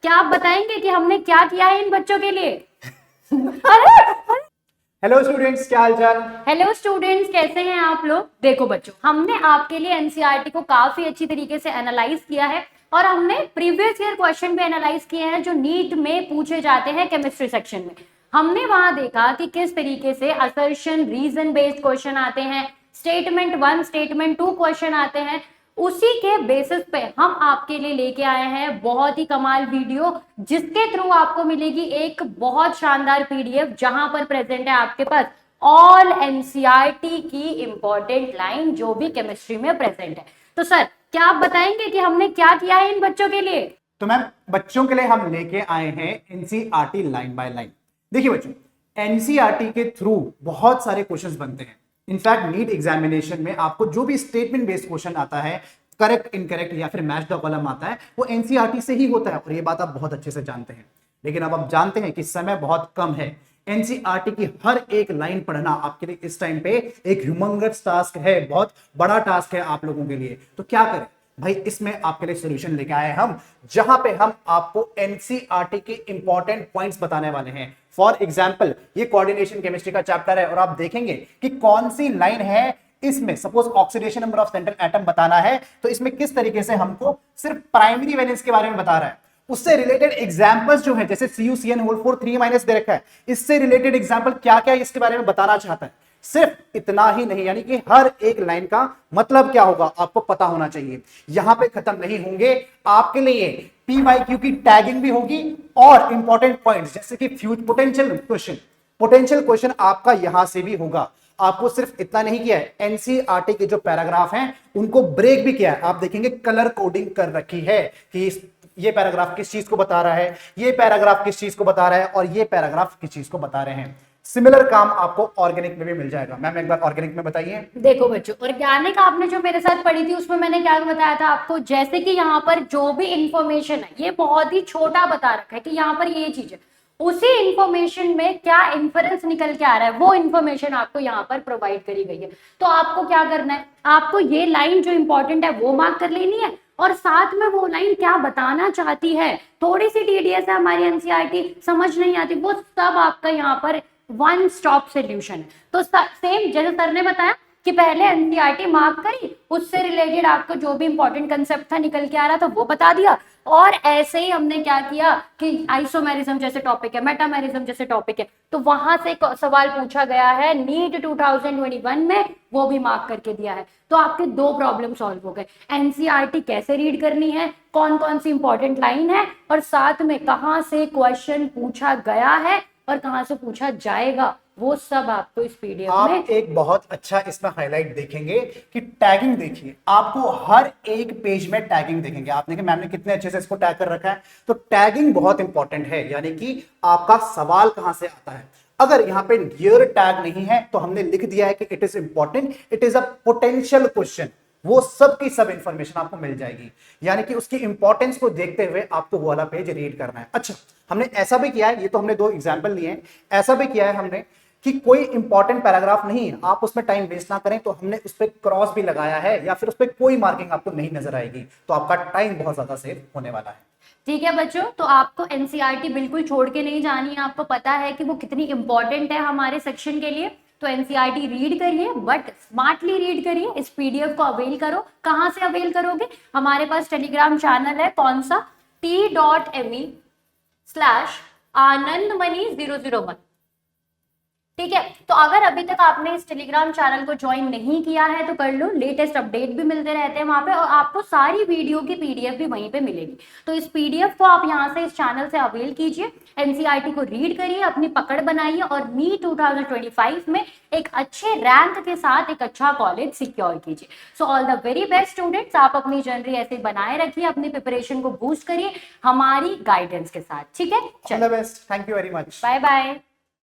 क्या आप बताएंगे कि हमने क्या किया है इन बच्चों के लिए? अरे हेलो स्टूडेंट्स, क्या हाल चाल। हेलो स्टूडेंट्स, कैसे हैं आप लोग? देखो बच्चों, हमने आपके लिए एनसीईआरटी को काफी अच्छी तरीके से एनालाइज किया है और हमने प्रीवियस ईयर क्वेश्चन भी एनालाइज किए हैं जो नीट में पूछे जाते हैं केमिस्ट्री सेक्शन में। हमने वहां देखा कि किस तरीके से असर्शन रीजन बेस्ड क्वेश्चन आते हैं, स्टेटमेंट 1 स्टेटमेंट 2 क्वेश्चन आते हैं। उसी के बेसिस पे हम आपके लिए लेके आए हैं बहुत ही कमाल वीडियो, जिसके थ्रू आपको मिलेगी एक बहुत शानदार पीडीएफ जहां पर प्रेजेंट है आपके पास ऑल एनसीईआरटी की इंपॉर्टेंट लाइन जो भी केमिस्ट्री में प्रेजेंट है। तो सर, क्या आप बताएंगे कि हमने क्या किया है इन बच्चों के लिए? तो मैम, बच्चों के लिए हम लेके आए हैं एनसीईआरटी लाइन बाय लाइन। देखिए बच्चों, एनसीईआरटी के थ्रू बहुत सारे क्वेश्चंस बनते हैं। इनफैक्ट नीट एग्जामिनेशन में आपको जो भी स्टेटमेंट बेस्ड क्वेश्चन आता है, करेक्ट इनकरेक्ट या फिर मैच द कॉलम आता है, वो एनसीईआरटी से ही होता है और ये बात आप बहुत अच्छे से जानते हैं। लेकिन अब आप जानते हैं कि समय बहुत कम है। एनसीईआरटी की हर एक लाइन पढ़ना आपके लिए इस टाइम पे एक ह्यूमंगस टास्क है, बहुत बड़ा टास्क है आप लोगों के लिए। तो क्या करें भाई, इसमें आपके लिए सॉल्यूशन लेके आए हम, जहां पे हम आपको एनसीईआरटी के इंपॉर्टेंट पॉइंट्स बताने वाले हैं। फॉर एग्जांपल, ये कोऑर्डिनेशन केमिस्ट्री का चैप्टर है और आप देखेंगे कि कौन सी लाइन है इसमें। Suppose oxidation number of central atom बताना है, तो इसमें किस तरीके से हमको सिर्फ प्राइमरी वैलेंस के बारे में बता रहा है। उससे रिलेटेड एग्जांपल्स जो है, जैसे CuCN4 3- दे रखा है, इससे रिलेटेड एग्जांपल क्या क्या इसके बारे में बताना चाहता है। सिर्फ इतना ही नहीं, यानी कि हर एक लाइन का मतलब क्या होगा आपको पता होना चाहिए। यहां पे खत्म नहीं होंगे, आपके लिए PYQ की टैगिंग भी होगी और इंपॉर्टेंट पॉइंट्स जैसे कि फ्यूज पोटेंशियल क्वेश्चन आपका यहां से भी होगा। आपको सिर्फ इतना नहीं किया है, एनसीईआरटी के जो पैराग्राफ हैं उनको ब्रेक भी किया है। आप देखेंगे कलर कोडिंग कर रखी है कि ये पैराग्राफ किस चीज को बता रहा है, ये पैराग्राफ किस चीज को बता रहा है और ये पैराग्राफ किस चीज को बता रहे हैं। सिमिलर काम आपको ऑर्गेनिक में भी मिल जाएगा। मैम एक बार ऑर्गेनिक में बताइए। देखो बच्चों, ऑर्गेनिक आपने जो मेरे साथ पढ़ी थी उसमें मैंने क्या बताया था आपको, जैसे कि यहाँ पर जो भी इंफॉर्मेशन है ये बहुत ही छोटा बता रखा है कि यहाँ पर ये चीज है, उसी इंफॉर्मेशन में क्या इन्फरेंस निकल के आ रहा है वो इंफॉर्मेशन आपको यहाँ पर प्रोवाइड करी गई है। तो आपको क्या करना है, आपको ये लाइन जो इंपॉर्टेंट है वो मार्क कर लेनी है और साथ में वो लाइन क्या बताना चाहती है। थोड़ी सी टीडीएस है हमारी एनसीईआरटी, समझ नहीं आती, वो सब आपका यहाँ पर वन स्टॉप सोल्यूशन है। तो सेम जैसे सर ने बताया कि पहले एनसीईआरटी मार्क करी, उससे रिलेटेड आपको जो भी इंपॉर्टेंट कंसेप्ट था निकल के आ रहा था वो बता दिया। और ऐसे ही हमने क्या किया कि आइसोमेरिज्म जैसे टॉपिक है, मेटामेरिज्म जैसे टॉपिक है, तो वहां से सवाल पूछा गया है नीट 2021 में, वो भी मार्क करके दिया है। तो आपके दो प्रॉब्लम सॉल्व हो गए, एनसीईआरटी कैसे रीड करनी है, कौन कौन सी इंपॉर्टेंट लाइन है और साथ में कहां से क्वेश्चन पूछा गया है और कहां से पूछा जाएगा, वो सब आपको इस पीडीएफ में। आप एक बहुत अच्छा इसमें हाईलाइट देखेंगे कि टैगिंग देखिए, आपको हर एक पेज में टैगिंग देखेंगे। आप देखिए मैम ने कितने अच्छे से इसको टैग कर रखा है। तो टैगिंग बहुत इंपॉर्टेंट है, यानी कि आपका सवाल कहां से आता है। अगर यहाँ पे ईयर टैग नहीं है तो हमने लिख दिया है कि it is important, it is a potential question, वो सब की सब इंफॉर्मेशन आपको मिल जाएगी। यानी कि उसकी इंपॉर्टेंस को देखते हुए आपको वो वाला पेज रीड करना है। अच्छा, हमने ऐसा भी किया है, ये तो हमने दो एग्जांपल लिए हैं, ऐसा भी किया है हमने कि कोई इंपॉर्टेंट पैराग्राफ नहीं है, आप उसमें टाइम वेस्ट ना करें, तो हमने उस पर क्रॉस भी लगाया है या फिर उस पर कोई मार्किंग आपको नहीं नजर आएगी, तो आपका टाइम बहुत ज्यादा सेव होने वाला है। ठीक है बच्चों, तो आपको एनसीईआरटी बिल्कुल छोड़ के नहीं जानी है। आपको पता है कि वो कितनी इंपॉर्टेंट है हमारे सेक्शन के लिए। तो एनसीईआरटी रीड करिए, बट स्मार्टली रीड करिए। इस पीडीएफ को अवेल करो। कहां से अवेल करोगे? हमारे पास टेलीग्राम चैनल है, कौन सा, t.me/anandmani001। ठीक है, तो अगर अभी तक आपने इस टेलीग्राम चैनल को ज्वाइन नहीं किया है तो कर लो, लेटेस्ट अपडेट भी मिलते रहते हैं वहां पे और आपको सारी वीडियो की पीडीएफ भी वहीं पे मिलेगी। तो इस पीडीएफ को आप यहां से इस चैनल से अवेल कीजिए, एनसीईआरटी को रीड करिए, अपनी पकड़ बनाइए और नीट 2025 में एक अच्छे रैंक के साथ एक अच्छा कॉलेज सिक्योर कीजिए। So all the very best students, आप अपनी जर्नी ऐसे बनाए रखिए, अपनी प्रिपरेशन को बूस्ट करिए हमारी गाइडेंस के साथ। ठीक है, all the best, thank you very much, bye bye.